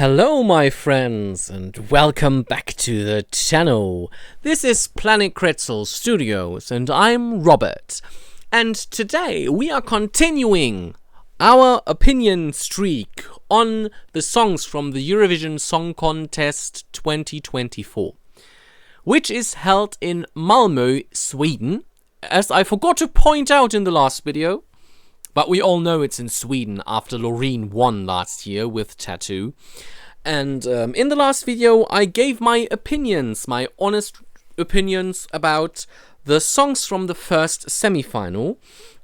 Hello my friends and welcome back to the channel. This is Planet Kretzel Studios and I'm Robert. And today we are continuing our opinion streak on the songs from the Eurovision Song Contest 2024, which is held in Malmö, Sweden, as I forgot to point out in the last video. But we all know it's in Sweden after Loreen won last year with Tattoo. And in the last video, I gave my opinions, my honest opinions about the songs from the first semi-final.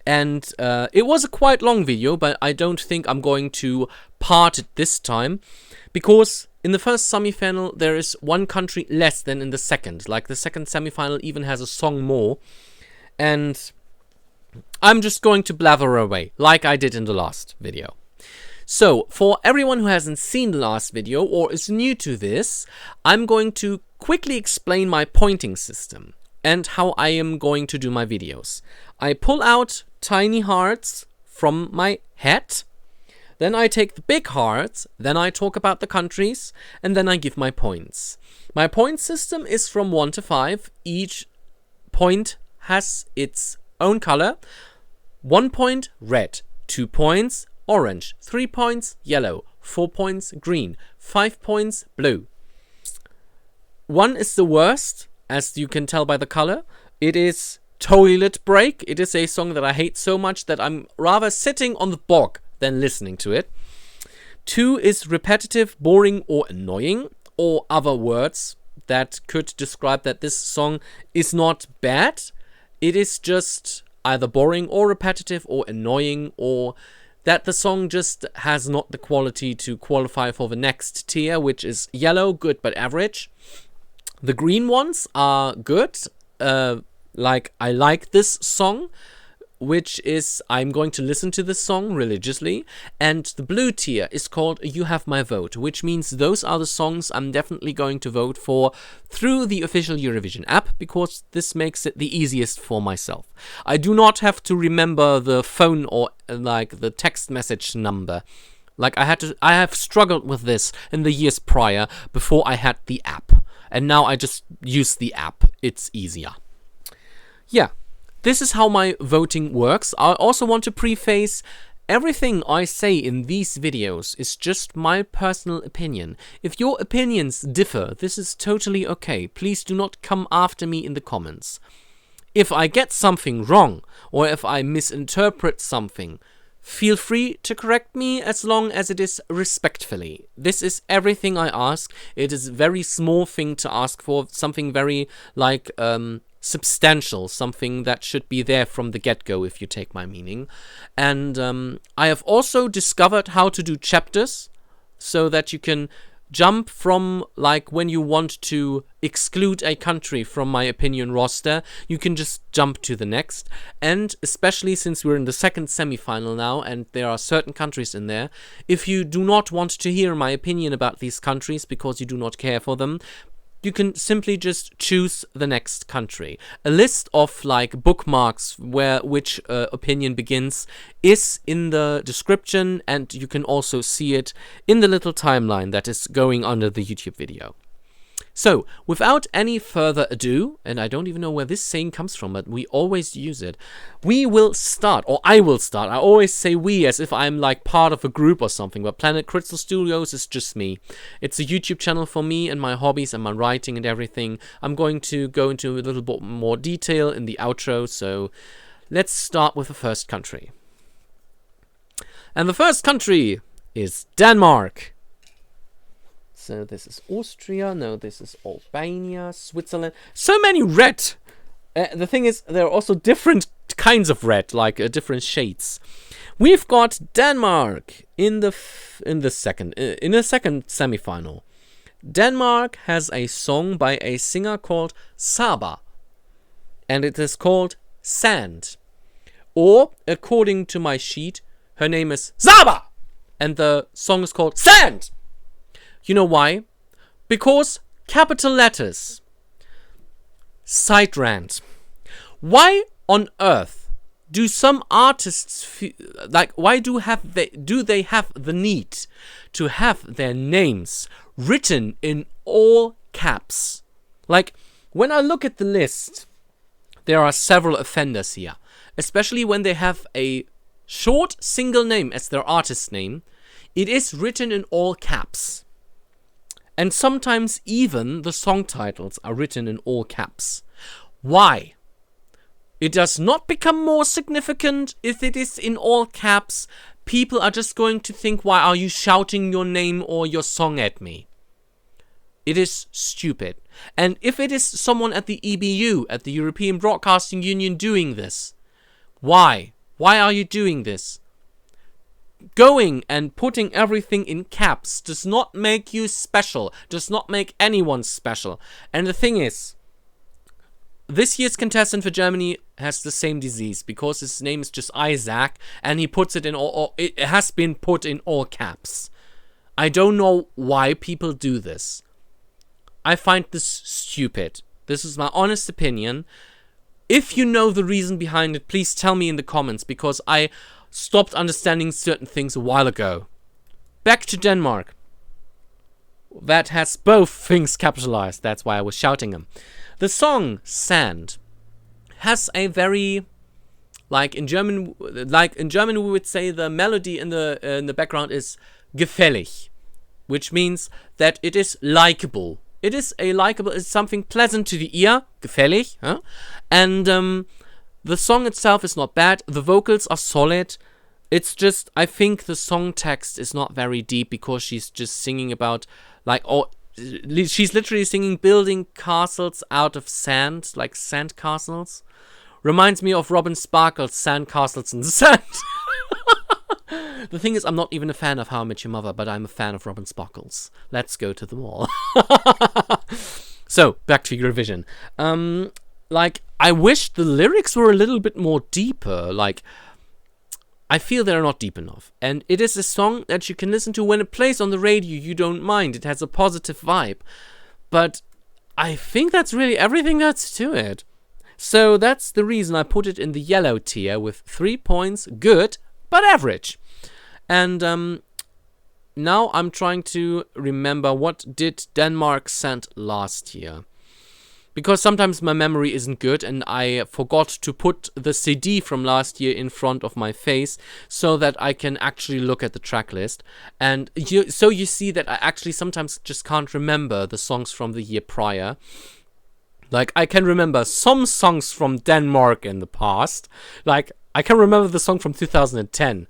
And it was a quite long video, but I don't think I'm going to part it this time. Because in the first semi-final, there is one country less than in the second. Like the second semi-final even has a song more. And I'm just going to blather away, like I did in the last video. So, for everyone who hasn't seen the last video or is new to this, I'm going to quickly explain my pointing system and how I am going to do my videos. I pull out tiny hearts from my hat, then I take the big hearts, then I talk about the countries, and then I give my points. My point system is from 1 to 5. Each point has its own color. 1 point red, 2 points orange, 3 points yellow, 4 points green, 5 points blue. 1 is the worst, as you can tell by the color. It is Toilet Break. It is a song that I hate so much that I'm rather sitting on the bog than listening to it. 2 is repetitive, boring or annoying, or other words that could describe that this song is not bad. It is just either boring or repetitive or annoying, or that the song just has not the quality to qualify for the next tier, which is yellow, good but average. The green ones are good, like I like this song, which is I'm going to listen to this song religiously. And the blue tier is called You Have My Vote, which means those are the songs I'm definitely going to vote for through the official Eurovision app, because this makes it the easiest for myself. I do not have to remember the phone or like the text message number. Like I have struggled with this in the years prior before I had the app. And now I just use the app. It's easier. Yeah. This is how my voting works. I also want to preface everything I say in these videos is just my personal opinion. If your opinions differ, this is totally okay. Please do not come after me in the comments. If I get something wrong or if I misinterpret something, feel free to correct me as long as it is respectfully. This is everything I ask. It is a very small thing to ask for, something very like substantial, something that should be there from the get-go, if you take my meaning. And I have also discovered how to do chapters so that you can jump from, like, when you want to exclude a country from my opinion roster, you can just jump to the next. And especially since we're in the second semi-final now and there are certain countries in there, if you do not want to hear my opinion about these countries because you do not care for them, you can simply just choose the next country. A list of like bookmarks where which opinion begins is in the description, and you can also see it in the little timeline that is going under the YouTube video. So, without any further ado, and I don't even know where this saying comes from, but we always use it, we will start, or I will start. I always say we as if I'm like part of a group or something, but Planet Kretzel Studios is just me. It's a YouTube channel for me and my hobbies and my writing and everything. I'm going to go into a little bit more detail in the outro, so let's start with the first country. And the first country is Denmark. So this is Austria, no, this is Albania, Switzerland. So many red! The thing is, there are also different kinds of red, like different shades. We've got Denmark in the second semi-final. Denmark has a song by a singer called Saba, and it is called Sand. Or, according to my sheet, her name is Saba, and the song is called Sand! You know why? Because capital letters. Side rant. Why on earth do some artists like, why do they have the need to have their names written in all caps? Like, when I look at the list, there are several offenders here, especially when they have a short single name as their artist name. It is written in all caps. And sometimes even the song titles are written in all caps. Why? It does not become more significant if it is in all caps. People are just going to think, why are you shouting your name or your song at me? It is stupid. And if it is someone at the EBU, at the European Broadcasting Union, doing this, why? Why are you doing this? Going and putting everything in caps does not make you special, does not make anyone special. And the thing is, this year's contestant for Germany has the same disease, because his name is just Isaac, and he puts it in all, it has been put in all caps. I don't know why people do this. I find this stupid. This is my honest opinion. If you know the reason behind it, please tell me in the comments, because I stopped understanding certain things a while ago. Back to Denmark. That has both things capitalized. That's why I was shouting them. The song Sand has a very, like in German we would say the melody in the background is gefällig, which means that it is likable. It is it's something pleasant to the ear, gefällig, huh? And the song itself is not bad. The vocals are solid. It's just, I think the song text is not very deep, because she's just singing about, like, she's literally singing building castles out of sand, like sand castles. Reminds me of Robin Sparkle's Sand Castles in the Sand. The thing is, I'm not even a fan of How I Met Your Mother, but I'm a fan of Robin Sparkles. Let's go to the mall. So, back to Eurovision. Like, I wish the lyrics were a little bit more deeper. Like, I feel they're not deep enough. And it is a song that you can listen to when it plays on the radio. You don't mind. It has a positive vibe. But I think that's really everything that's to it. So that's the reason I put it in the yellow tier with 3 points. Good, but average. And now I'm trying to remember, what did Denmark send last year? Because sometimes my memory isn't good, and I forgot to put the CD from last year in front of my face so that I can actually look at the track list. And so you see that I actually sometimes just can't remember the songs from the year prior. Like, I can remember some songs from Denmark in the past. Like, I can remember the song from 2010.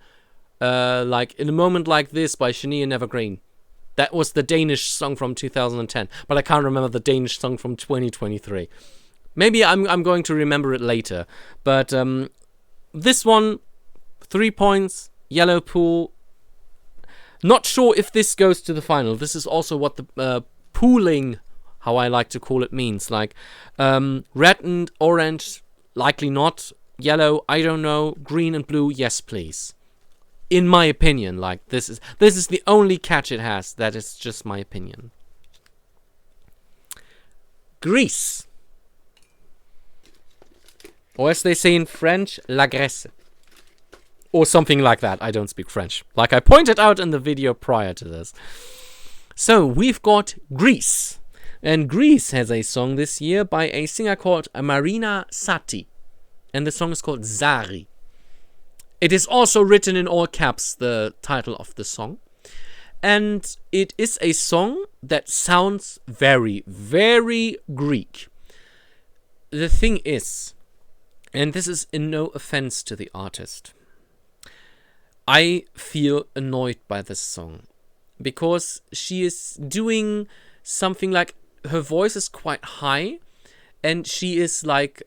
Like, In a Moment Like This by Shania and Evergreen. That was the Danish song from 2010, but I can't remember the Danish song from 2023. Maybe I'm going to remember it later. But this one, 3 points, yellow pool. Not sure if this goes to the final. This is also what the pooling, how I like to call it, means. Like, red and orange, likely not. Yellow, I don't know. Green and blue, yes please. In my opinion, like, this is the only catch it has. That is just my opinion. Greece. Or as they say in French, la Grèce. Or something like that. I don't speak French. Like I pointed out in the video prior to this. So, we've got Greece. And Greece has a song this year by a singer called Marina Sati. And the song is called Zari. It is also written in all caps, the title of the song. And it is a song that sounds very, very Greek. The thing is, and this is in no offense to the artist, I feel annoyed by this song. Because she is doing something like, her voice is quite high. And she is like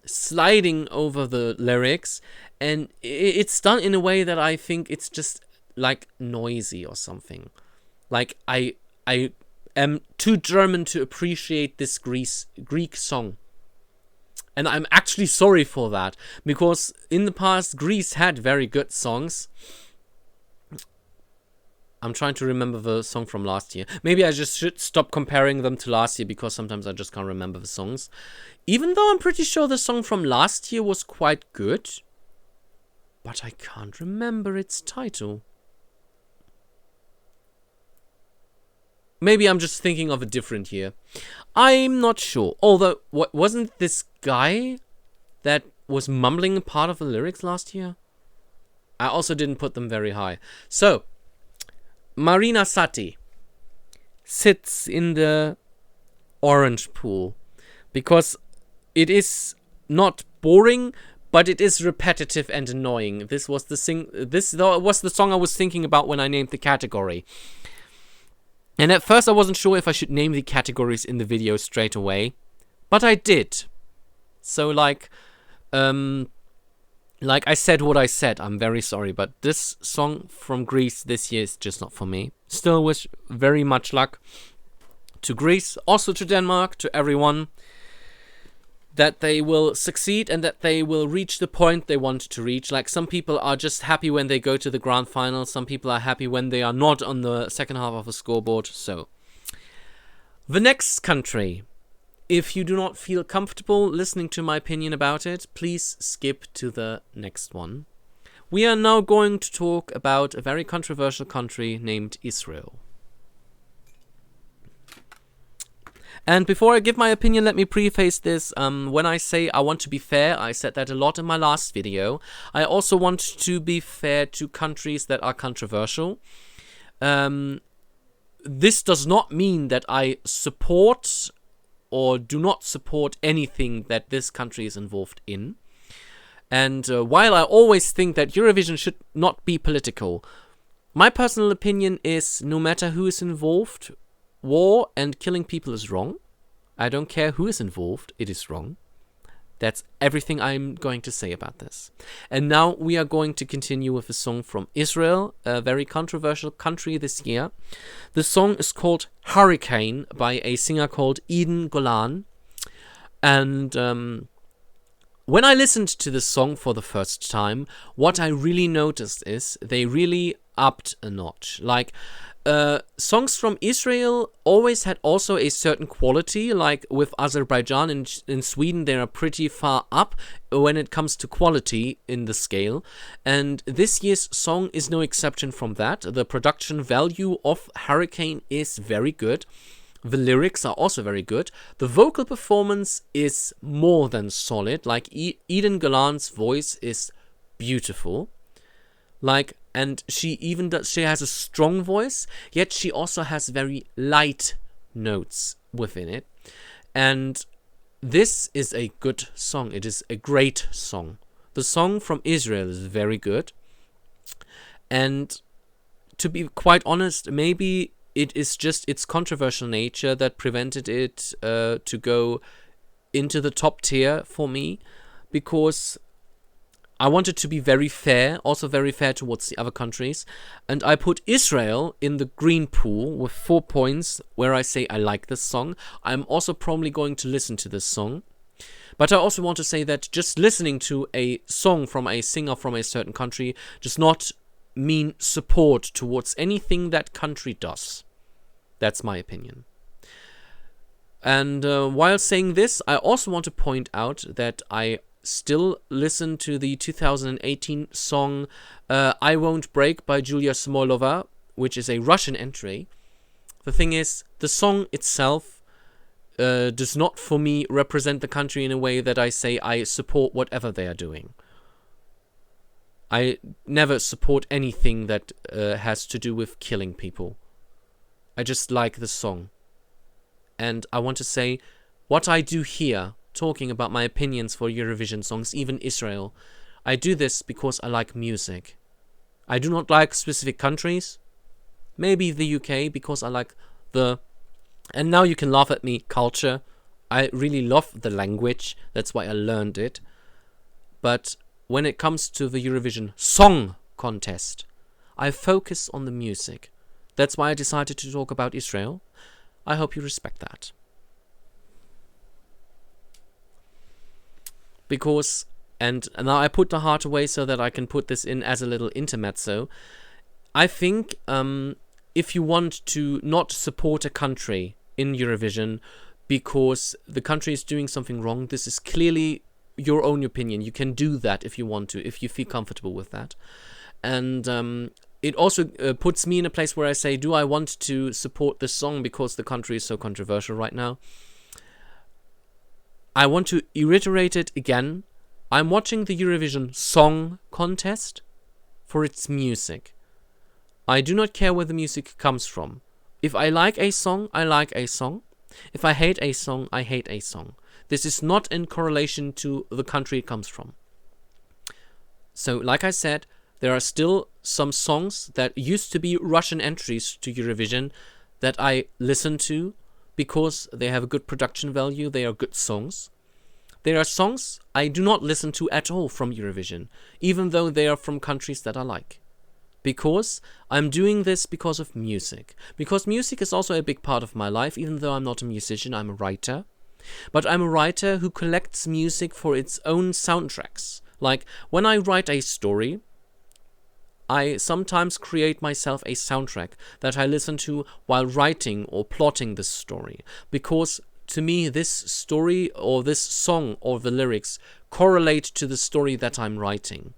sliding over the lyrics, and it's done in a way that I think it's just like noisy or something. Like I am too German to appreciate this Greek song. And I'm actually sorry for that, because in the past Greece had very good songs. I'm trying to remember the song from last year. Maybe I just should stop comparing them to last year, because sometimes I just can't remember the songs. Even though I'm pretty sure the song from last year was quite good. but I can't remember its title. Maybe I'm just thinking of a different year. I'm not sure. Although, wasn't this guy that was mumbling part of the lyrics last year? I also didn't put them very high. So, Marina Sati sits in the orange pool because it is not boring, but it is repetitive and annoying. This was the song I was thinking about when I named the category. And at first I wasn't sure if I should name the categories in the video straight away, but I did. So like I said what I said, I'm very sorry, but this song from Greece this year is just not for me. Still wish very much luck to Greece, also to Denmark, to everyone, that they will succeed and that they will reach the point they want to reach. Like, some people are just happy when they go to the grand final. Some people are happy when they are not on the second half of a scoreboard. So, the next country. If you do not feel comfortable listening to my opinion about it, please skip to the next one. We are now going to talk about a very controversial country named Israel. And before I give my opinion, let me preface this. When I say I want to be fair, I said that a lot in my last video. I also want to be fair to countries that are controversial. This does not mean that I support or do not support anything that this country is involved in. And while I always think that Eurovision should not be political, my personal opinion is no matter who is involved, war and killing people is wrong. I don't care who is involved, it is wrong. That's everything I'm going to say about this. And now we are going to continue with a song from Israel, a very controversial country this year. The song is called Hurricane by a singer called Eden Golan. And when I listened to this song for the first time, what I really noticed is they really upped a notch. Like, songs from Israel always had also a certain quality, like with Azerbaijan and in Sweden, they are pretty far up when it comes to quality in the scale. And this year's song is no exception from that. The production value of Hurricane is very good. The lyrics are also very good. The vocal performance is more than solid. Like, Eden Golan's voice is beautiful. Like, and she has a strong voice, yet she also has very light notes within it. And this is a good song. It is a great song. The song from Israel is very good. And to be quite honest, maybe it is just its controversial nature that prevented it to go into the top tier for me, because I wanted to be very fair, also very fair towards the other countries, and I put Israel in the green pool with 4 points, where I say I like this song. I'm also probably going to listen to this song, but I also want to say that just listening to a song from a singer from a certain country does not mean support towards anything that country does. That's my opinion. And while saying this, I also want to point out that I still listen to the 2018 song I Won't Break by Julia Smolova, which is a Russian entry. The thing is, the song itself does not for me represent the country in a way that I say I support whatever they are doing. I never support anything that has to do with killing people. I just like the song. And I want to say, what I do here, talking about my opinions for Eurovision songs, even Israel, I do this because I like music. I do not like specific countries. Maybe the UK, because I like the, and now you can laugh at me, culture. I really love the language. That's why I learned it. But when it comes to the Eurovision Song Contest, I focus on the music. That's why I decided to talk about Israel. I hope you respect that. Because, and now I put the heart away so that I can put this in as a little intermezzo. I think if you want to not support a country in Eurovision because the country is doing something wrong, this is clearly your own opinion. You can do that if you want to, if you feel comfortable with that. And it also puts me in a place where I say, do I want to support this song because the country is so controversial right now? I want to reiterate it again. I'm watching the Eurovision Song Contest for its music. I do not care where the music comes from. If I like a song, I like a song. If I hate a song, I hate a song. This is not in correlation to the country it comes from. So, like I said, there are still some songs that used to be Russian entries to Eurovision that I listen to because they have a good production value, they are good songs. There are songs I do not listen to at all from Eurovision, even though they are from countries that I like. Because I'm doing this because of music. Because music is also a big part of my life, even though I'm not a musician, I'm a writer. But I'm a writer who collects music for its own soundtracks. Like, when I write a story, I sometimes create myself a soundtrack that I listen to while writing or plotting this story. Because to me, this story or this song or the lyrics correlate to the story that I'm writing.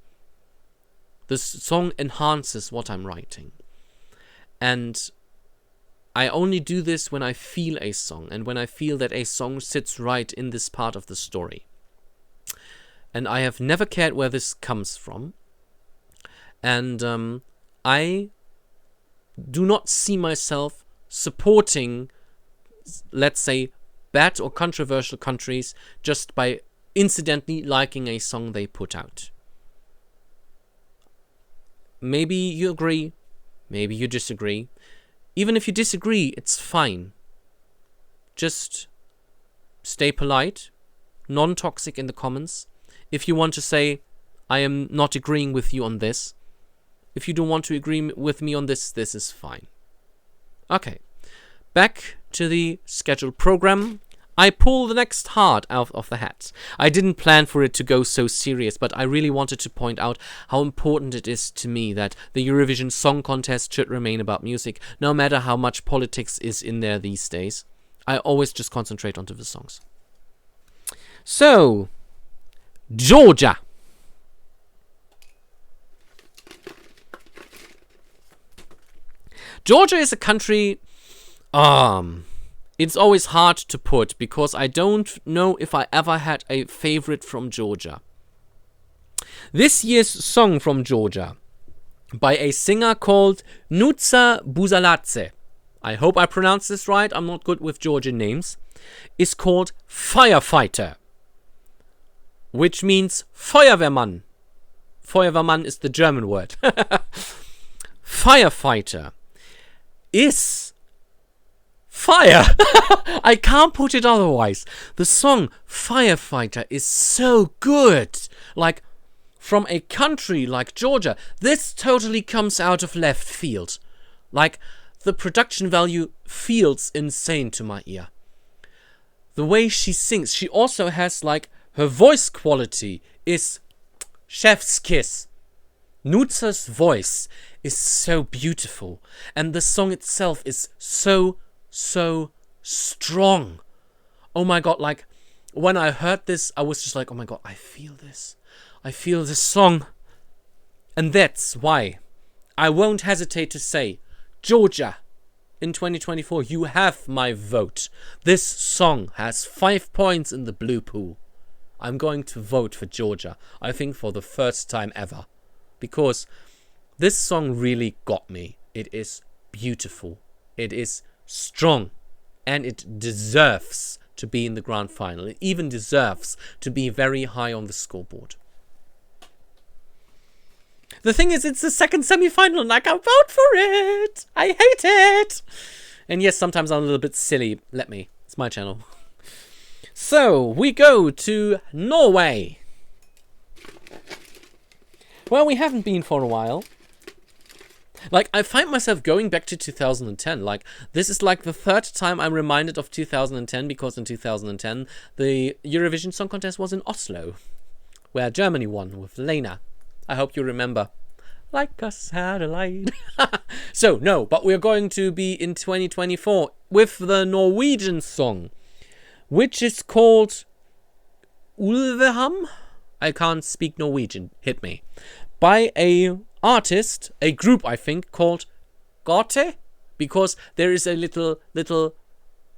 This song enhances what I'm writing. And I only do this when I feel a song and when I feel that a song sits right in this part of the story. And I have never cared where this comes from. And I do not see myself supporting, let's say, bad or controversial countries just by incidentally liking a song they put out. Maybe you agree, maybe you disagree. Even if you disagree, it's fine. Just stay polite, non-toxic in the comments. If you want to say, I am not agreeing with you on this. If you don't want to agree with me on this, this is fine. Okay, back to the scheduled program. I pull the next heart out of the hat. I didn't plan for it to go so serious, but I really wanted to point out how important it is to me that the Eurovision Song Contest should remain about music, no matter how much politics is in there these days. I always just concentrate onto the songs. So, Georgia. Georgia is a country, it's always hard to put because I don't know if I ever had a favorite from Georgia. This year's song from Georgia by a singer called Nutsa Buzaladze, I hope I pronounced this right, I'm not good with Georgian names, is called Firefighter, which means Feuerwehrmann. Feuerwehrmann is the German word. Firefighter is fire. I can't put it otherwise. The song Firefighter is so good. Like, from a country like Georgia, this totally comes out of left field. Like, the production value feels insane to my ear. The way she sings, she also has, like, her voice quality is chef's kiss. Nutsa's voice is so beautiful, and the song itself is so strong. Oh my god, like, when I heard this, I was just like, oh my god, I feel this. I feel this song. And that's why I won't hesitate to say, Georgia, in 2024, you have my vote. This song has 5 points in the blue pool. I'm going to vote for Georgia, I think for the first time ever. Because this song really got me. It is beautiful. It is strong. And it deserves to be in the grand final. It even deserves to be very high on the scoreboard. The thing is, it's the second semi-final and I can't vote for it. I hate it. And yes, sometimes I'm a little bit silly. Let me. It's my channel. So, we go to Norway. Well, we haven't been for a while. Like, I find myself going back to 2010. Like, this is like the third time I'm reminded of 2010, because in 2010, the Eurovision Song Contest was in Oslo, where Germany won with Lena. I hope you remember. Like a satellite. So, no, but we're going to be in 2024 with the Norwegian song, which is called Ulveham. I can't speak Norwegian. Hit me. By a artist, a group I think called Gate, because there is a little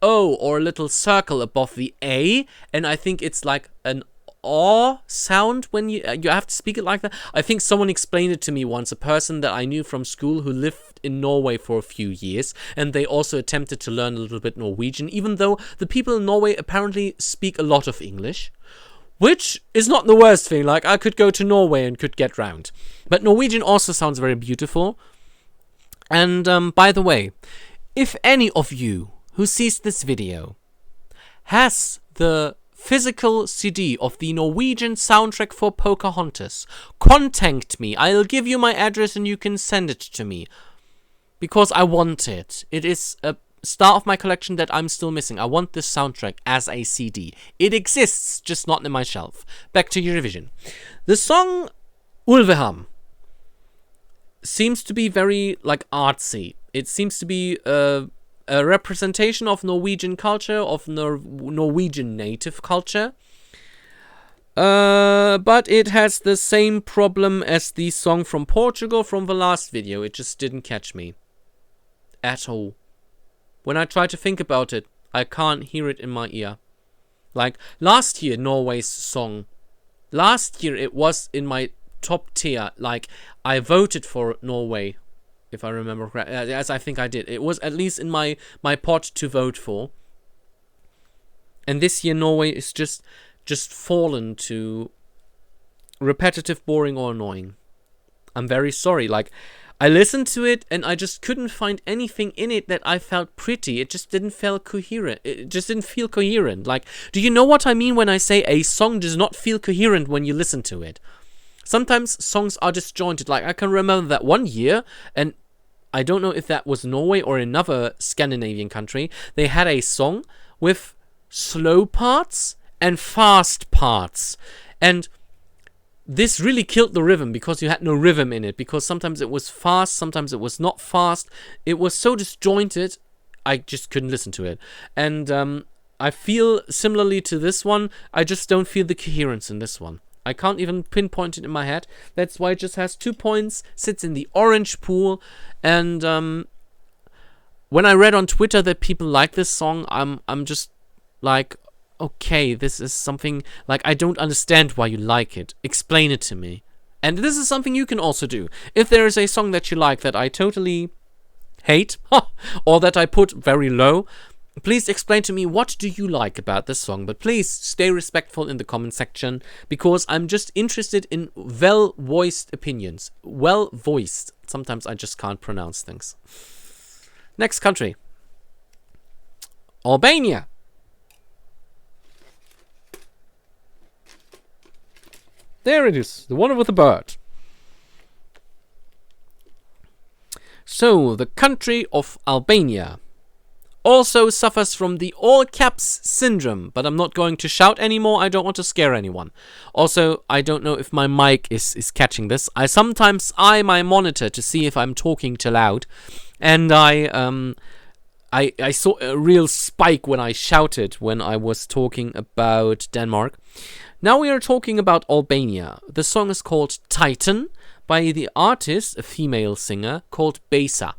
O or a little circle above the A, and I think it's like an O sound when you have to speak it like that. I think someone explained it to me once, a person that I knew from school who lived in Norway for a few years, and they also attempted to learn a little bit Norwegian, even though the people in Norway apparently speak a lot of English, which is not the worst thing. Like, I could go to Norway and could get round. But Norwegian also sounds very beautiful. And by the way, if any of you who sees this video has the physical CD of the Norwegian soundtrack for Pocahontas, contact me. I'll give you my address and you can send it to me, because I want it. It is a star of my collection that I'm still missing. I want this soundtrack as a CD. It exists, just not in my shelf. Back to Eurovision. The song Ulveham seems to be very, like, artsy. It seems to be a representation of Norwegian culture, of Norwegian native culture. But it has the same problem as the song from Portugal from the last video. It just didn't catch me at all. When I try to think about it, I can't hear it in my ear. Like, last year, Norway's song. Last year, it was in my top tier. Like, I voted for Norway, if I remember correctly, as I think I did. It was at least in my pot to vote for. And this year, Norway is just fallen to repetitive, boring, or annoying. I'm very sorry. Like, I listened to it and I just couldn't find anything in it that I felt pretty. It just didn't feel coherent. It just didn't feel coherent. Like, do you know what I mean when I say a song does not feel coherent when you listen to it? Sometimes songs are disjointed. Like, I can remember that one year, and I don't know if that was Norway or another Scandinavian country, they had a song with slow parts and fast parts. And this really killed the rhythm, because you had no rhythm in it, because sometimes it was fast, sometimes it was not fast. It was so disjointed, I just couldn't listen to it. And I feel similarly to this one, I just don't feel the coherence in this one. I can't even pinpoint it in my head. That's why it just has 2 points, sits in the orange pool. And when I read on Twitter that people like this song, I'm just like, okay, this is something, like, I don't understand why you like it. Explain it to me. And this is something you can also do. If there is a song that you like that I totally hate, or that I put very low, please explain to me, what do you like about this song? But please stay respectful in the comment section, because I'm just interested in well-voiced opinions. Well-voiced. Sometimes I just can't pronounce things. Next country. Albania. There it is, the one with the bird. So, the country of Albania also suffers from the all caps syndrome, but I'm not going to shout anymore. I don't want to scare anyone. Also, I don't know if my mic is catching this. I sometimes eye my monitor to see if I'm talking too loud, and I saw a real spike when I shouted when I was talking about Denmark. Now we are talking about Albania. The song is called Titan by the artist, a female singer, called Besa.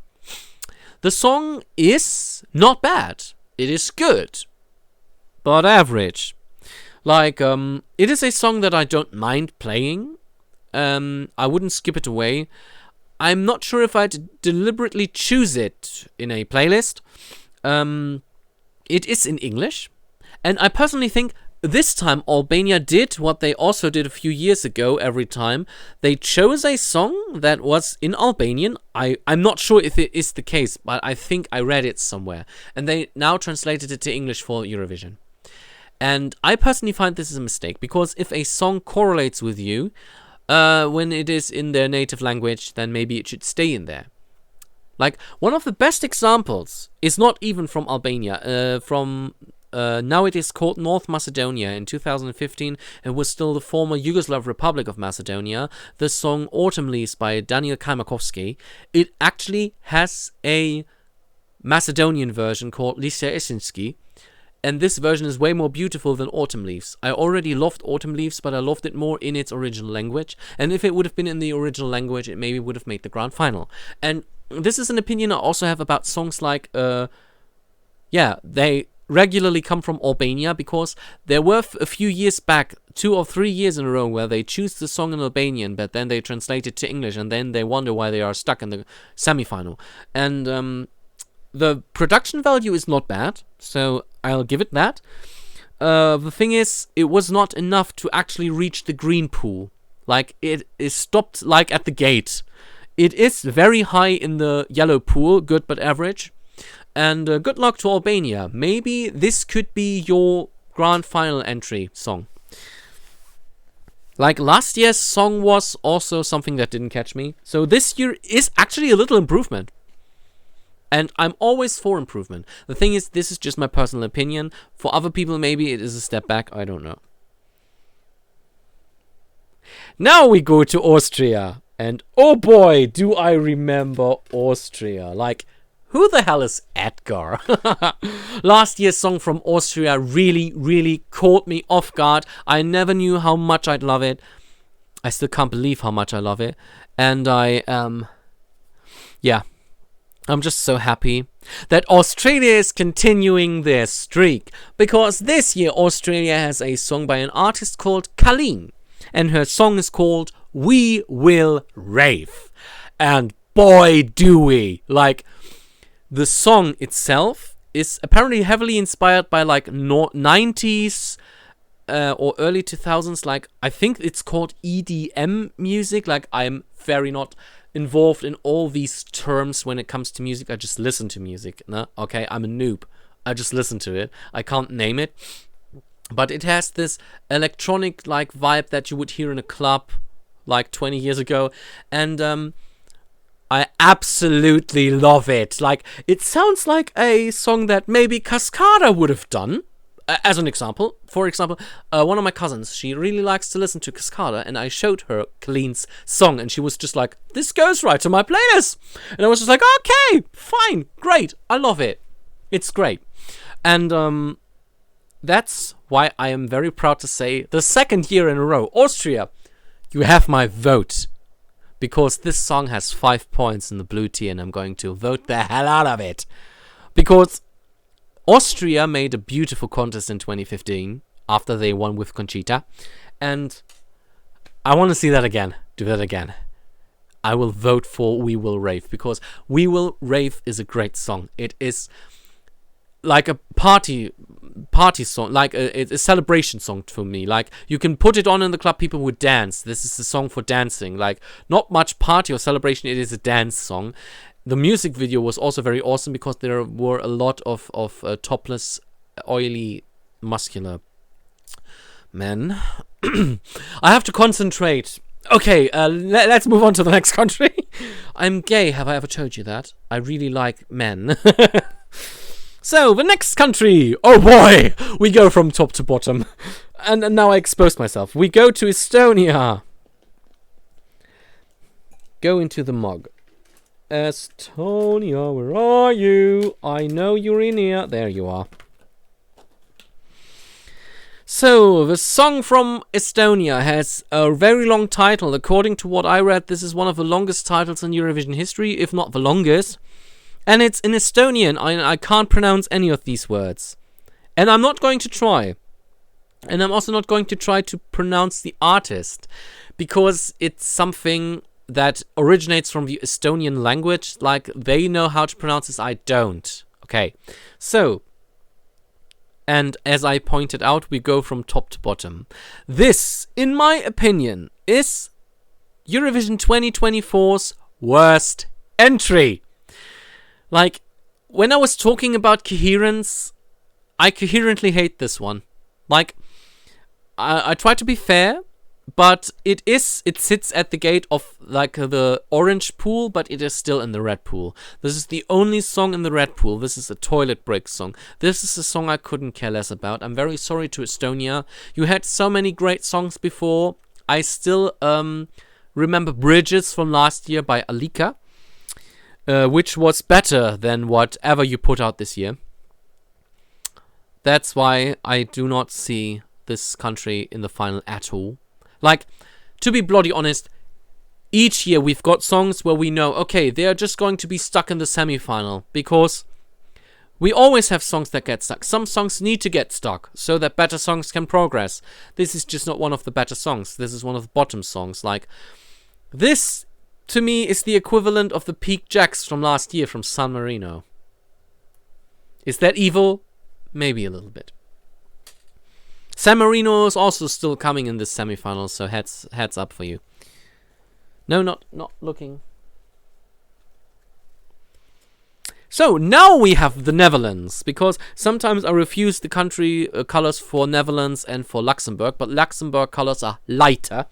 The song is not bad. It is good, but average. Like, it is a song that I don't mind playing. I wouldn't skip it away. I'm not sure if I'd deliberately choose it in a playlist. It is in English, and I personally think this time Albania did what they also did a few years ago every time. They chose a song that was in Albanian. I'm not sure if it is the case, but I think I read it somewhere. And they now translated it to English for Eurovision. And I personally find this is a mistake, because if a song correlates with you when it is in their native language, then maybe it should stay in there. Like, one of the best examples is not even from Albania, now it is called North Macedonia. In 2015, it was still the former Yugoslav Republic of Macedonia. The song Autumn Leaves by Daniel Kajmakowski. It actually has a Macedonian version called Lisa Esinski. And this version is way more beautiful than Autumn Leaves. I already loved Autumn Leaves, but I loved it more in its original language. And if it would have been in the original language, it maybe would have made the grand final. And this is an opinion I also have about songs like, they regularly come from Albania, because there were a few years back, 2 or 3 years in a row, where they choose the song in Albanian, but then they translate it to English, and then they wonder why they are stuck in the semi-final. And the production value is not bad, so I'll give it that. The thing is, it was not enough to actually reach the green pool. Like, it is stopped like at the gate. It is very high in the yellow pool, good but average. And good luck to Albania. Maybe this could be your grand final entry song. Like, last year's song was also something that didn't catch me. So this year is actually a little improvement. And I'm always for improvement. The thing is, this is just my personal opinion. For other people, maybe it is a step back. I don't know. Now we go to Austria. And oh boy, do I remember Austria. Like, who the hell is Edgar? Last year's song from Austria really, really caught me off guard. I never knew how much I'd love it. I still can't believe how much I love it. And I'm just so happy that Australia is continuing their streak. Because this year, Australia has a song by an artist called Colleen. And her song is called We Will Rave. And boy, do we. Like, the song itself is apparently heavily inspired by, like, 90s or early 2000s. Like, I think it's called EDM music. Like, I'm very not involved in all these terms when it comes to music. I just listen to music. No? Okay, I'm a noob. I just listen to it. I can't name it. But it has this electronic, like, vibe that you would hear in a club like 20 years ago. And I absolutely love it. Like, it sounds like a song that maybe Cascada would have done. As an example, for example, one of my cousins, she really likes to listen to Cascada, and I showed her Colleen's song, and she was just like, this goes right to my playlist. And I was just like, okay, fine, great, I love it. It's great. And that's why I am very proud to say, the second year in a row, Austria, you have my vote. Because this song has 5 points in the blue tier, and I'm going to vote the hell out of it. Because Austria made a beautiful contest in 2015 after they won with Conchita. And I want to see that again. Do that again. I will vote for We Will Rave, because We Will Rave is a great song. It is like a party song, like a celebration song for me. Like, you can put it on in the club, people would dance. This is a song for dancing. Like, not much party or celebration, it is a dance song. The music video was also very awesome, because there were a lot of topless, oily, muscular men. I have to concentrate. Okay, let's move on to the next country. I'm gay, have I ever told you that? I really like men. So, the next country. Oh boy, we go from top to bottom. And now I exposed myself. We go to Estonia. Go into the mug. Estonia, where are you? I know you're in here. There you are. So, the song from Estonia has a very long title. According to what I read, this is one of the longest titles in Eurovision history, if not the longest. And it's in Estonian. I can't pronounce any of these words. And I'm not going to try. And I'm also not going to try to pronounce the artist, because it's something that originates from the Estonian language. Like, they know how to pronounce this, I don't. Okay, so, and as I pointed out, we go from top to bottom. This, in my opinion, is Eurovision 2024's worst entry. Like, when I was talking about coherence, I coherently hate this one. Like, I try to be fair, but it sits at the gate of, like, the orange pool, but it is still in the red pool. This is the only song in the red pool. This is a toilet break song. This is a song I couldn't care less about. I'm very sorry to Estonia. You had so many great songs before. I still remember Bridges from last year by Alika, which was better than whatever you put out this year. That's why I do not see this country in the final at all. Like, to be bloody honest, each year we've got songs where we know, okay, they're just going to be stuck in the semi-final, because we always have songs that get stuck. Some songs need to get stuck so that better songs can progress. This is just not one of the better songs. This is one of the bottom songs. Like, this, to me, is the equivalent of the Peak Jacks from last year from San Marino. Is that evil? Maybe a little bit. San Marino is also still coming in this semi-final, so heads up for you. No, not looking. So now we have the Netherlands, because sometimes I refuse the country colors for Netherlands and for Luxembourg, but Luxembourg colors are lighter.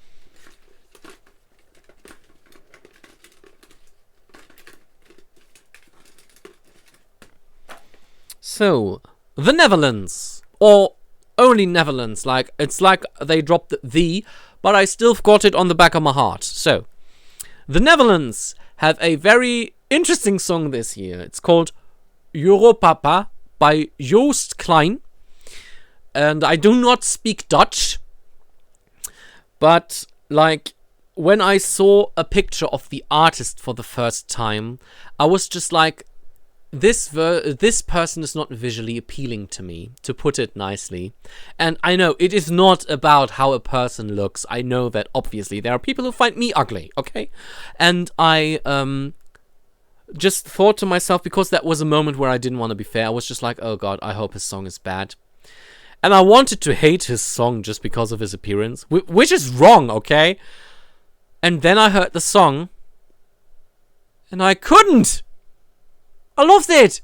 So, the Netherlands, or only Netherlands, like, it's like they dropped the, but I still got it on the back of my heart. So, the Netherlands have a very interesting song this year. It's called Europapa by Joost Klein. And I do not speak Dutch, but like when I saw a picture of the artist for the first time, I was just like, this person is not visually appealing to me, to put it nicely. And I know it is not about how a person looks. I know that obviously there are people who find me ugly, okay? And I just thought to myself, because that was a moment where I didn't want to be fair, I was just like, oh god, I hope his song is bad. And I wanted to hate his song just because of his appearance, which is wrong, okay? And then I heard the song, and I couldn't! I loved it!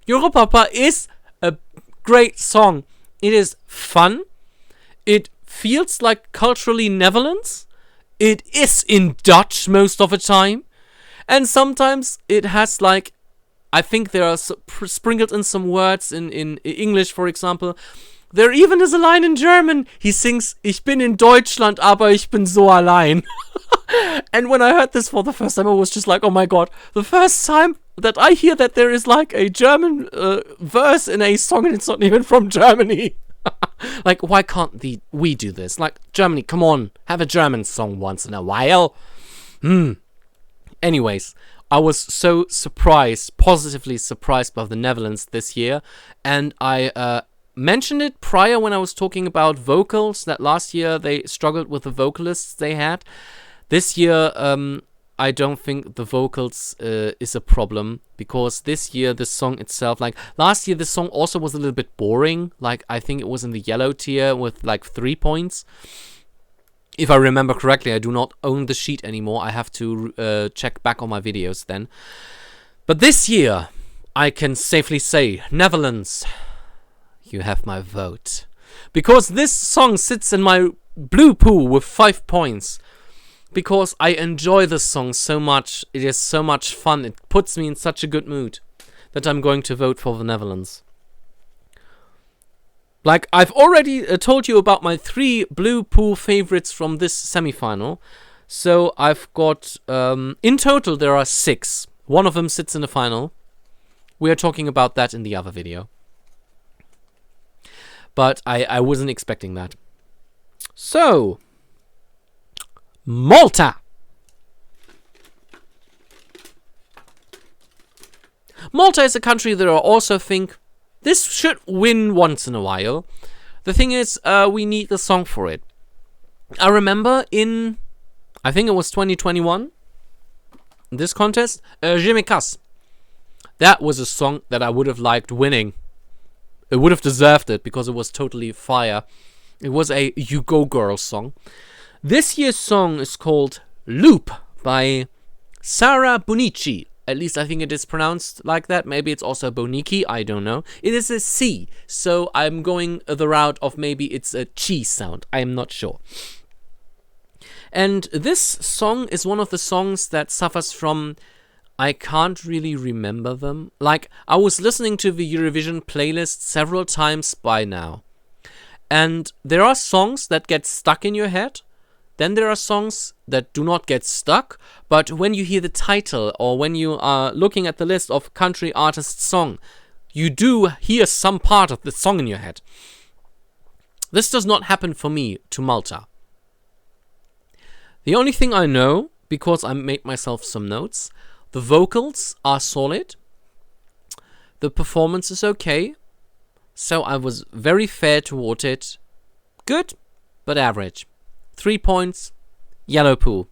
Europapa is a great song. It is fun. It feels like culturally Netherlands. It is in Dutch most of the time. And sometimes it has like, I think there are sprinkled in some words in English, for example. There even is a line in German. He sings, Ich bin in Deutschland, aber ich bin so allein. And when I heard this for the first time, I was just like, oh my god. The first time that I hear that there is like a German verse in a song and it's not even from Germany. Like, why can't we do this? Like, Germany, come on, have a German song once in a while. Anyways, I was so surprised, positively surprised by the Netherlands this year. And I mentioned it prior when I was talking about vocals, that last year they struggled with the vocalists they had. This year, I don't think the vocals is a problem, because this year the song itself, like last year the song also was a little bit boring. Like, I think it was in the yellow tier with like 3 points. If I remember correctly, I do not own the sheet anymore. I have to check back on my videos then. But this year, I can safely say, Netherlands, you have my vote. Because this song sits in my blue pool with 5 points. Because I enjoy this song so much. It is so much fun. It puts me in such a good mood that I'm going to vote for the Netherlands. Like, I've already told you about my 3 blue pool favorites from this semi-final. So I've got, in total there are 6. One of them sits in the final. We are talking about that in the other video. But I wasn't expecting that. So, Malta. Malta is a country that I also think this should win once in a while. The thing is, we need the song for it. I remember in, I think it was 2021, this contest, Je me casse. That was a song that I would have liked winning. It would have deserved it because it was totally fire. It was a You Go Girl song. This year's song is called Loop by Sara Bonici. At least I think it is pronounced like that. Maybe it's also Boniki. I don't know. It is a C. So I'm going the route of maybe it's a chi sound. I am not sure. And this song is one of the songs that suffers from, I can't really remember them. Like, I was listening to the Eurovision playlist several times by now. And there are songs that get stuck in your head. Then there are songs that do not get stuck, but when you hear the title or when you are looking at the list of country artist song, you do hear some part of the song in your head. This does not happen for me to Malta. The only thing I know, because I made myself some notes, the vocals are solid, the performance is okay, so I was very fair toward it. Good, but average. 3 points, yellow pool.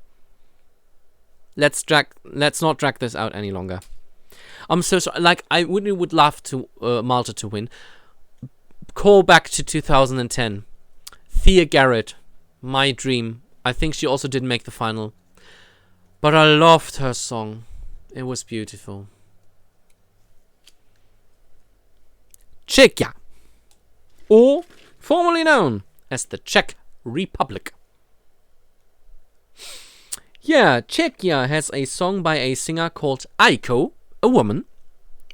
Let's not drag this out any longer. I'm so sorry. Like, I really would love to Malta to win. Call back to 2010. Thea Garrett, my dream. I think she also didn't make the final. But I loved her song. It was beautiful. Czechia, or formerly known as the Czech Republic. Yeah, Czechia has a song by a singer called Aiko, a woman,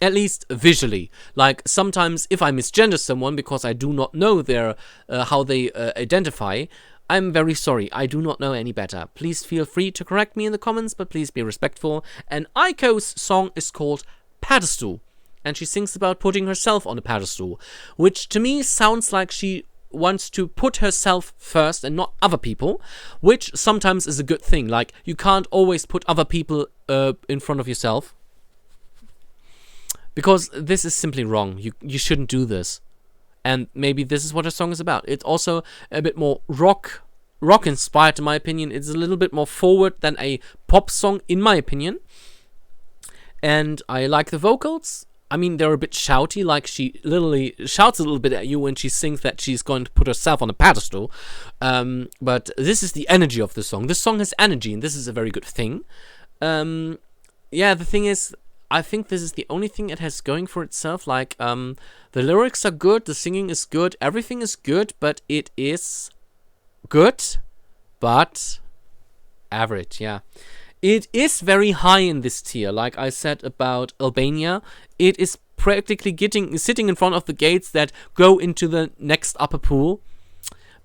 at least visually. Like, sometimes if I misgender someone because I do not know their how they identify, I'm very sorry, I do not know any better. Please feel free to correct me in the comments, but please be respectful. And Aiko's song is called Pedestal, and she sings about putting herself on a pedestal, which to me sounds like she wants to put herself first and not other people, which sometimes is a good thing. Like, you can't always put other people in front of yourself, because this is simply wrong. You shouldn't do this. And maybe this is what her song is about. It's also a bit more rock inspired, in my opinion. It's a little bit more forward than a pop song, in my opinion. And I like the vocals. I mean, they're a bit shouty, like she literally shouts a little bit at you when she sings that she's going to put herself on a pedestal. But this is the energy of the song. This song has energy, and this is a very good thing. Yeah, the thing is, I think this is the only thing it has going for itself. Like, the lyrics are good, the singing is good, everything is good, but it is good, but average, yeah. It is very high in this tier, like I said about Albania. It is practically sitting in front of the gates that go into the next upper pool,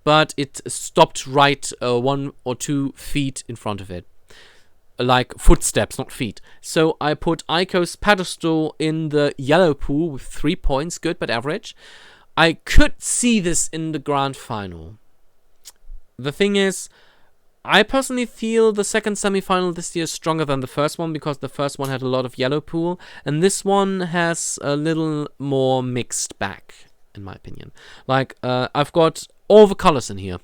but it stopped right 1 or 2 feet in front of it. Like footsteps, not feet. So I put Aiko's Pedestal in the yellow pool with 3 points, good but average. I could see this in the grand final. The thing is, I personally feel the second semi-final this year is stronger than the first one, because the first one had a lot of yellow pool, and this one has a little more mixed bag, in my opinion. Like, I've got all the colors in here.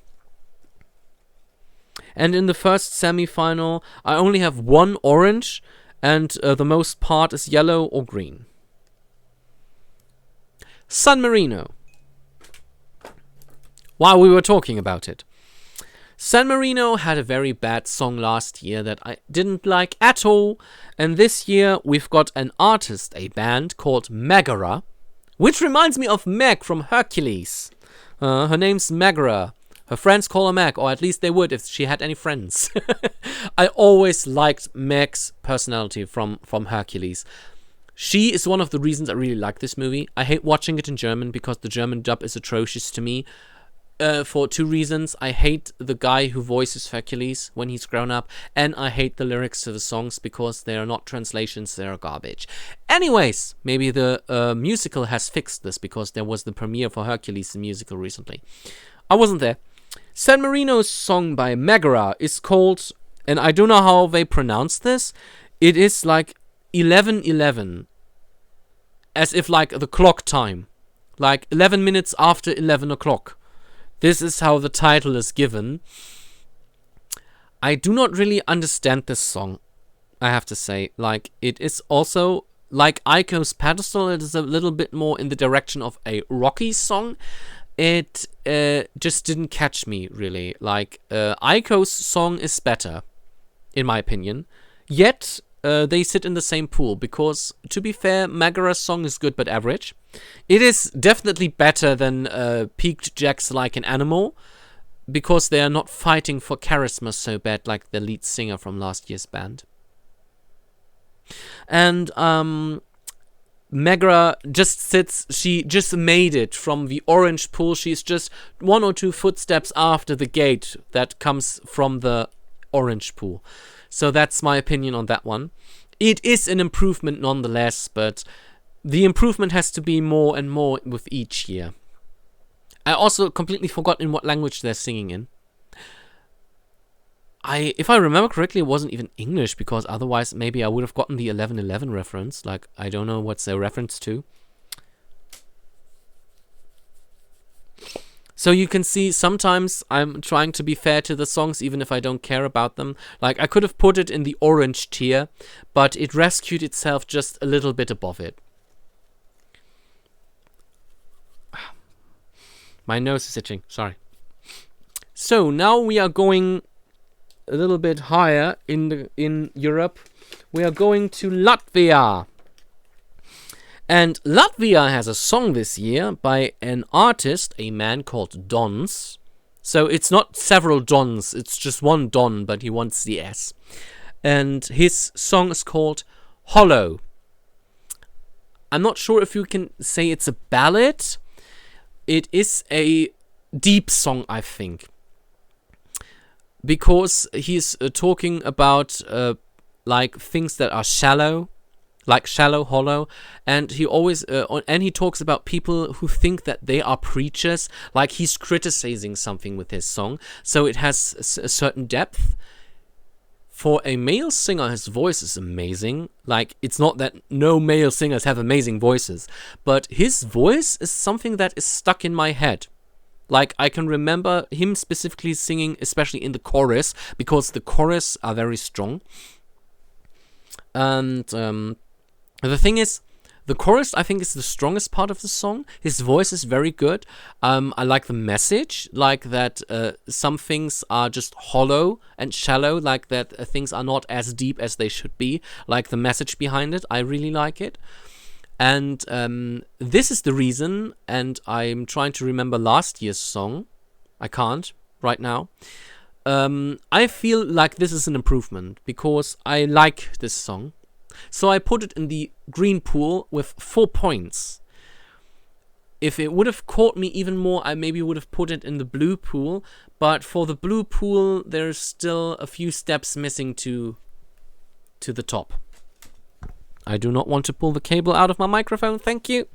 And in the first semi-final, I only have 1 orange, and the most part is yellow or green. San Marino. While we were talking about it. San Marino had a very bad song last year that I didn't like at all. And this year, we've got an artist, a band called Megara, which reminds me of Meg from Hercules. Her name's Megara. Her friends call her Meg, or at least they would if she had any friends. I always liked Meg's personality from Hercules. She is one of the reasons I really like this movie. I hate watching it in German because the German dub is atrocious to me. For 2 reasons. I hate the guy who voices Hercules when he's grown up, and I hate the lyrics to the songs because they are not translations, they are garbage. Anyways, maybe the musical has fixed this, because there was the premiere for Hercules, the musical, recently. I wasn't there. San Marino's song by Megara is called, and I don't know how they pronounce this, it is like 11:11, as if like the clock time, like 11 minutes after 11 o'clock. This is how the title is given. I do not really understand this song, I have to say. Like, it is also, like Aiko's Pedestal, it is a little bit more in the direction of a rocky song. It just didn't catch me, really. Like, Aiko's song is better, in my opinion. Yet, they sit in the same pool, because, to be fair, Megara's song is good but average. It is definitely better than Peaked Jack's Like an Animal, because they are not fighting for charisma so bad like the lead singer from last year's band. And Megara just sits, she just made it from the orange pool. She's just 1 or 2 footsteps after the gate that comes from the orange pool. So that's my opinion on that one. It is an improvement nonetheless, but the improvement has to be more and more with each year. I also completely forgot in what language they're singing in. If I remember correctly, it wasn't even English, because otherwise maybe I would have gotten the 11:11 reference. Like, I don't know what's a reference to. So you can see sometimes I'm trying to be fair to the songs even if I don't care about them. Like, I could have put it in the orange tier, but it rescued itself just a little bit above it. My nose is itching, sorry. So now we are going a little bit higher in Europe. We are going to Latvia. And Latvia has a song this year by an artist, a man called Dons. So it's not several Dons, it's just one Don, but he wants the S. And his song is called Hollow. I'm not sure if you can say it's a ballad. It is a deep song, I think. Because he's talking about like things that are shallow. Like shallow, hollow, and he always and he talks about people who think that they are preachers, like he's criticizing something with his song, so it has a certain depth. For a male singer, his voice is amazing. Like, it's not that no male singers have amazing voices, but his voice is something that is stuck in my head. Like, I can remember him specifically singing, especially in the chorus, because the chorus are very strong. And the thing is, the chorus, I think, is the strongest part of the song. His voice is very good. I like the message, like that some things are just hollow and shallow, like that things are not as deep as they should be, like the message behind it. I really like it. And this is the reason, and I'm trying to remember last year's song. I can't right now. I feel like this is an improvement, because I like this song. So I put it in the green pool with 4 points. If it would have caught me even more, I maybe would have put it in the blue pool. But for the blue pool, there's still a few steps missing to the top. I do not want to pull the cable out of my microphone, thank you.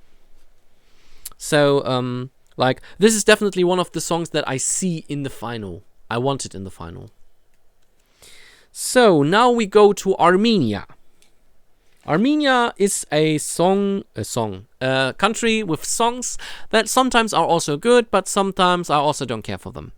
So, like, this is definitely one of the songs that I see in the final. I want it in the final. So, now we go to Armenia. Armenia is a country with songs that sometimes are also good, but sometimes I also don't care for them.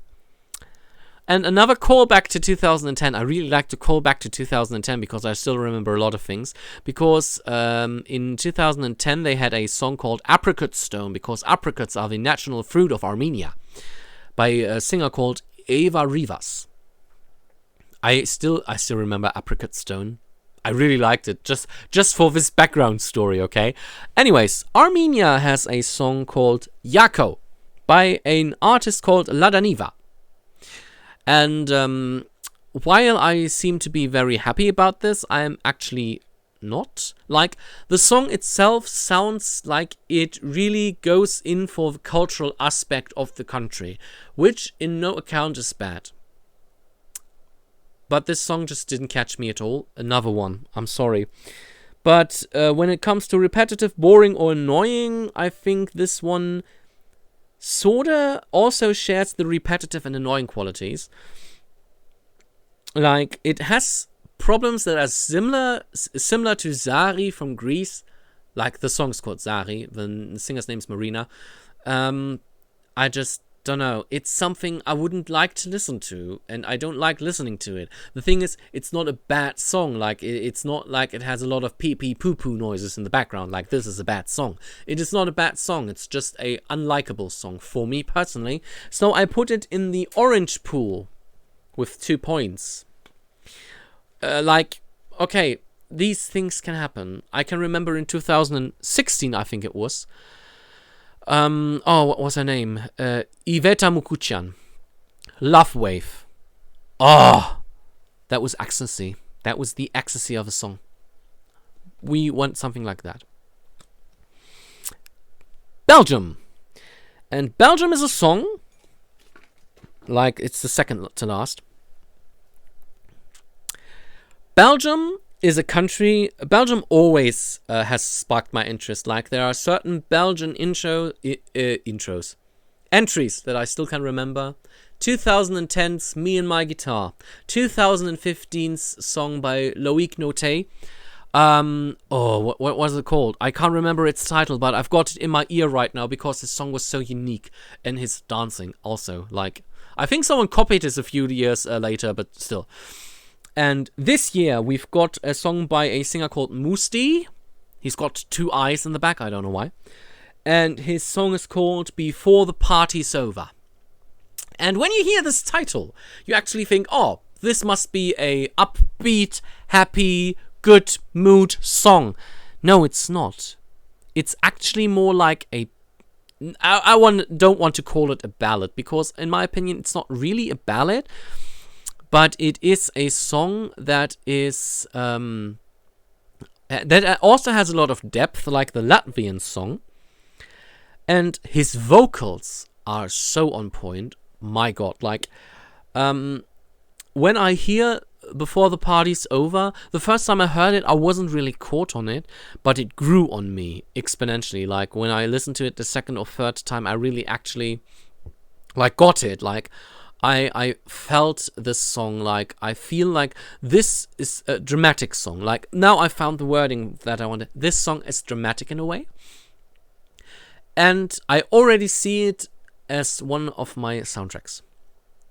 And another callback to 2010. I really like to call back to 2010 because I still remember a lot of things. Because in 2010 they had a song called Apricot Stone, because apricots are the national fruit of Armenia, by a singer called Eva Rivas. I still remember Apricot Stone. I really liked it, just for this background story, okay? Anyways, Armenia has a song called Yako by an artist called Ladaniva. And while I seem to be very happy about this, I am actually not. Like, the song itself sounds like it really goes in for the cultural aspect of the country, which in no account is bad. But this song just didn't catch me at all. Another one. I'm sorry. But when it comes to repetitive, boring, or annoying, I think this one sorta also shares the repetitive and annoying qualities. Like, it has problems that are similar to Zari from Greece. Like, the song's called Zari. The singer's name's Marino. I just don't know. It's something I wouldn't like to listen to, and I don't like listening to it. The thing is, it's not a bad song. Like, it's not like it has a lot of pee-pee poo-poo noises in the background. Like, this is a bad song. It is not a bad song. It's just a unlikable song for me personally. So I put it in the orange pool with 2 points. Like, okay, these things can happen. I can remember in 2016, I think it was. What was her name? Iveta Mukuchan. Love Wave. Oh, that was ecstasy. That was the ecstasy of a song. We want something like that. Belgium. And Belgium is a song. Like, it's the second to last. Belgium is a country. Belgium always has sparked my interest. Like, there are certain Belgian intros, entries that I still can remember. 2010's Me and My Guitar, 2015's song by Loïc Noté. What was it called? I can't remember its title, but I've got it in my ear right now because his song was so unique, and his dancing also. Like, I think someone copied this a few years later, but still. And this year we've got a song by a singer called Musti. He's got 2 eyes in the back, I don't know why. And his song is called Before the Party's Over. And when you hear this title, you actually think, oh, this must be a upbeat, happy, good mood song. No, it's not. It's actually more like a... don't want to call it a ballad, because in my opinion, it's not really a ballad, but it is a song that is... that also has a lot of depth, like the Latvian song. And his vocals are so on point. My God, like, when I hear Before the Party's Over, the first time I heard it, I wasn't really caught on it, but it grew on me exponentially. Like, when I listened to it the second or third time, I really actually, like, got it. Like, I felt this song, like, I feel like this is a dramatic song. Like, now I found the wording that I wanted. This song is dramatic in a way. And I already see it as one of my soundtracks.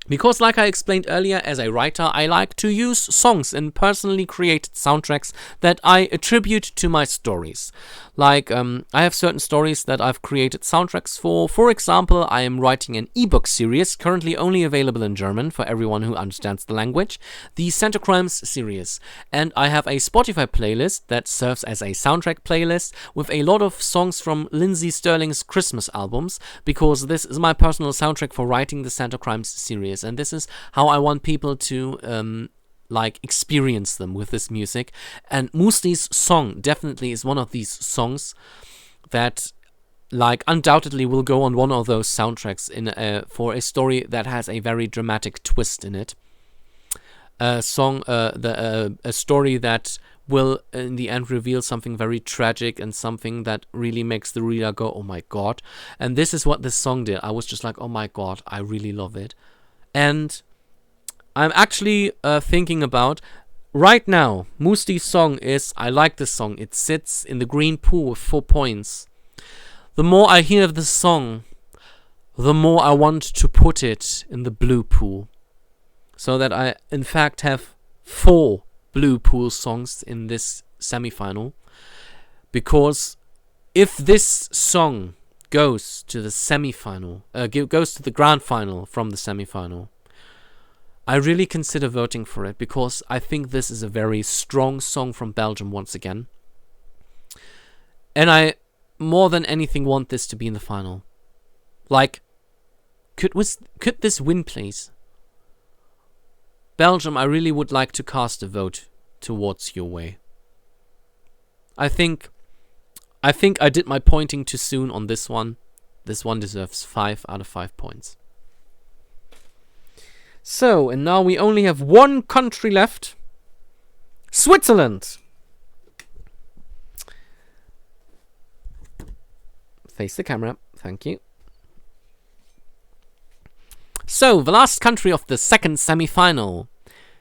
Because, like I explained earlier, as a writer, I like to use songs in personally created soundtracks that I attribute to my stories. Like, I have certain stories that I've created soundtracks for. For example, I am writing an ebook series, currently only available in German for everyone who understands the language, the Center Crimes series. And I have a Spotify playlist that serves as a soundtrack playlist with a lot of songs from Lindsay Sterling's Christmas albums, because this is my personal soundtrack for writing the Center Crimes series. And this is how I want people to like experience them with this music. And Musti's song definitely is one of these songs that, like, undoubtedly will go on one of those soundtracks in for a story that has a very dramatic twist in it. A story that will in the end reveal something very tragic and something that really makes the reader go, oh my God. And this is what this song did. I was just like, oh my God, I really love it. And I'm actually thinking about, right now, Musti's song is, I like this song. It sits in the green pool with 4 points. The more I hear the song, the more I want to put it in the blue pool. So that I, in fact, have 4 blue pool songs in this semi-final. Because if this song goes to the semi-final, goes to the grand final from the semi-final, I really consider voting for it, because I think this is a very strong song from Belgium once again. And I, more than anything, want this to be in the final. Like, could this win, please? Belgium, I really would like to cast a vote towards your way. I think I did my pointing too soon on this one. This one deserves 5 out of 5 points. So, and now we only have one country left. Switzerland. Face the camera. Thank you. So, the last country of the second semi-final.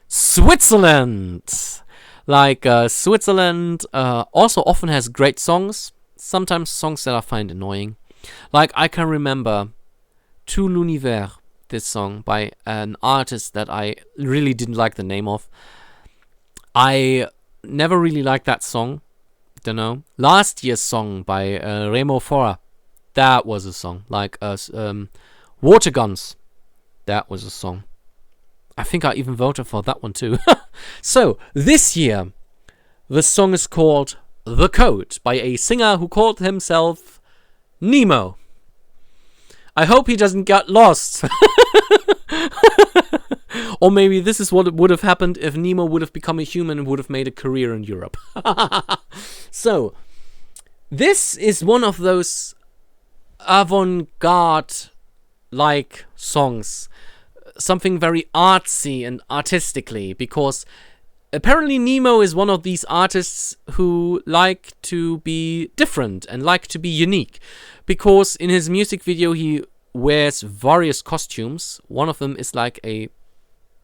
Switzerland. Like, Switzerland also often has great songs. Sometimes songs that I find annoying. Like, I can remember Tout l'univers, this song by an artist that I really didn't like the name of. I never really liked that song. Don't know. Last year's song by Remo Fora. That was a song. Like, Water Guns. That was a song. I think I even voted for that one too. So, this year, the song is called The Code by a singer who called himself Nemo. I hope he doesn't get lost. Or maybe this is what would have happened if Nemo would have become a human and would have made a career in Europe. So, this is one of those avant-garde-like songs. Something very artsy and artistically, because apparently Nemo is one of these artists who like to be different and like to be unique, because in his music video he wears various costumes. One of them is like a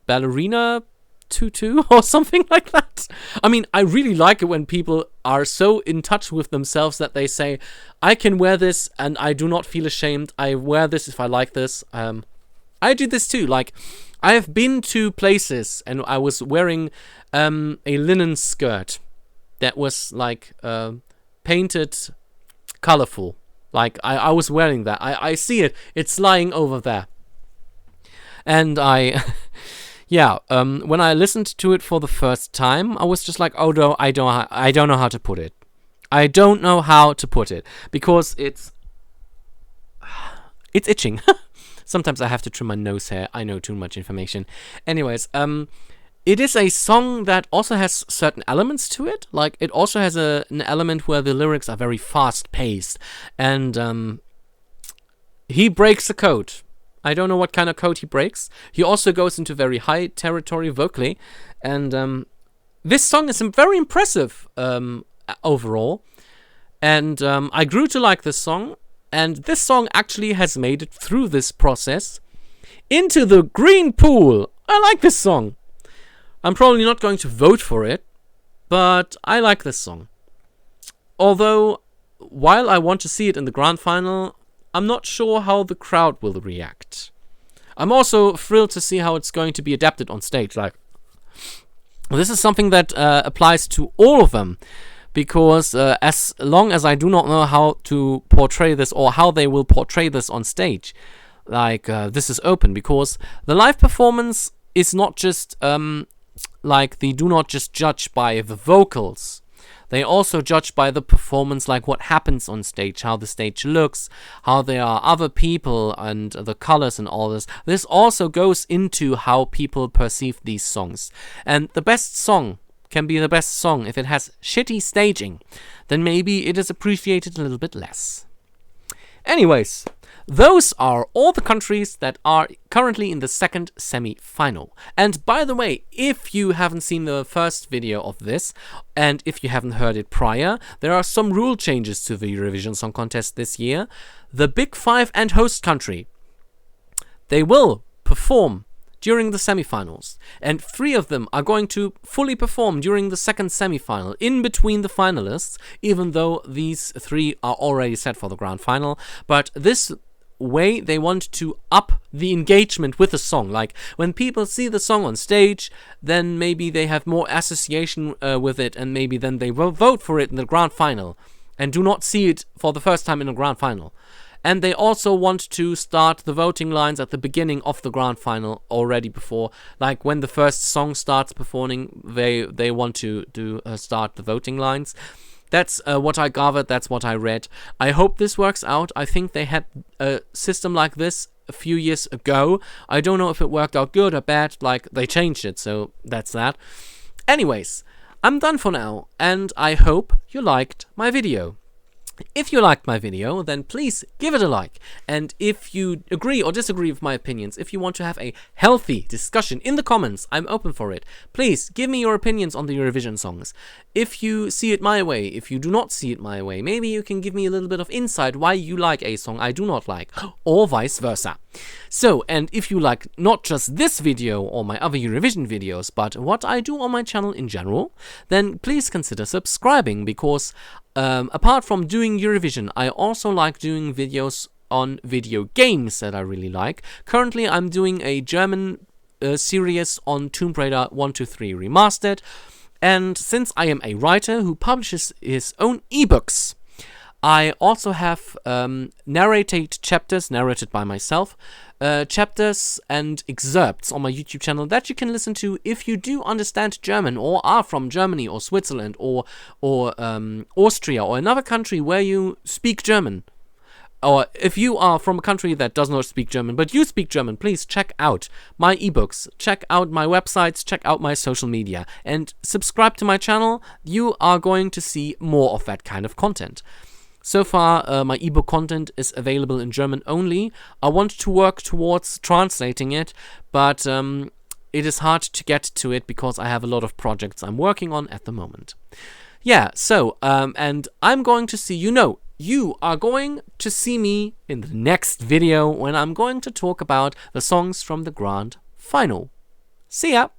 ballerina tutu or something like that. I mean, I really like it when people are so in touch with themselves that they say, I can wear this and I do not feel ashamed. I wear this if I like this. I do this too. Like, I have been to places and I was wearing a linen skirt that was like painted colorful. Like, I was wearing that. I see it. It's lying over there. And yeah, when I listened to it for the first time, I was just like, oh no, I don't know how to put it. I don't know how to put it, because it's itching. Sometimes I have to trim my nose hair. I know too much information. Anyways, it is a song that also has certain elements to it. Like, it also has an element where the lyrics are very fast-paced. And he breaks the code. I don't know what kind of code he breaks. He also goes into very high territory vocally. And this song is very impressive overall. And I grew to like this song. And this song actually has made it through this process into the green pool. I like this song. I'm probably not going to vote for it, but I like this song. Although, while I want to see it in the grand final, I'm not sure how the crowd will react. I'm also thrilled to see how it's going to be adapted on stage. Like, this is something that applies to all of them, because as long as I do not know how to portray this or how they will portray this on stage, like, this is open, because the live performance is not just like, they do not just judge by the vocals. They also judge by the performance, like what happens on stage, how the stage looks, how there are other people, and the colors and all this. This also goes into how people perceive these songs. And the best song can be the best song if it has shitty staging. Then maybe it is appreciated a little bit less. Anyways, those are all the countries that are currently in the second semi-final. And by the way, if you haven't seen the first video of this, and if you haven't heard it prior, there are some rule changes to the Eurovision Song Contest this year. The Big Five and host country, they will perform during the semi-finals, and 3 of them are going to fully perform during the second semi-final, in between the finalists, even though these 3 are already set for the grand final. But this way they want to up the engagement with the song. Like, when people see the song on stage, then maybe they have more association with it, and maybe then they will vote for it in the grand final, and do not see it for the first time in the grand final. And they also want to start the voting lines at the beginning of the grand final, already before, like, when the first song starts performing, they want to start the voting lines. That's what I gathered, that's what I read. I hope this works out. I think they had a system like this a few years ago. I don't know if it worked out good or bad, like, they changed it, so that's that. Anyways, I'm done for now, and I hope you liked my video. If you liked my video, then please give it a like. And if you agree or disagree with my opinions, if you want to have a healthy discussion in the comments, I'm open for it. Please give me your opinions on the Eurovision songs. If you see it my way, if you do not see it my way, maybe you can give me a little bit of insight why you like a song I do not like, or vice versa. So, and if you like not just this video or my other Eurovision videos, but what I do on my channel in general, then please consider subscribing, because apart from doing Eurovision, I also like doing videos on video games that I really like. Currently, I'm doing a German series on Tomb Raider 1, 2, 3 Remastered, and since I am a writer who publishes his own ebooks, I also have narrated chapters, narrated by myself, chapters and excerpts on my YouTube channel that you can listen to if you do understand German, or are from Germany or Switzerland or Austria or another country where you speak German. Or if you are from a country that does not speak German, but you speak German, please check out my ebooks, check out my websites, check out my social media, and subscribe to my channel. You are going to see more of that kind of content. So far, my ebook content is available in German only. I want to work towards translating it, but it is hard to get to it because I have a lot of projects I'm working on at the moment. Yeah, so, and I'm going to see, you are going to see me in the next video when I'm going to talk about the songs from the grand final. See ya!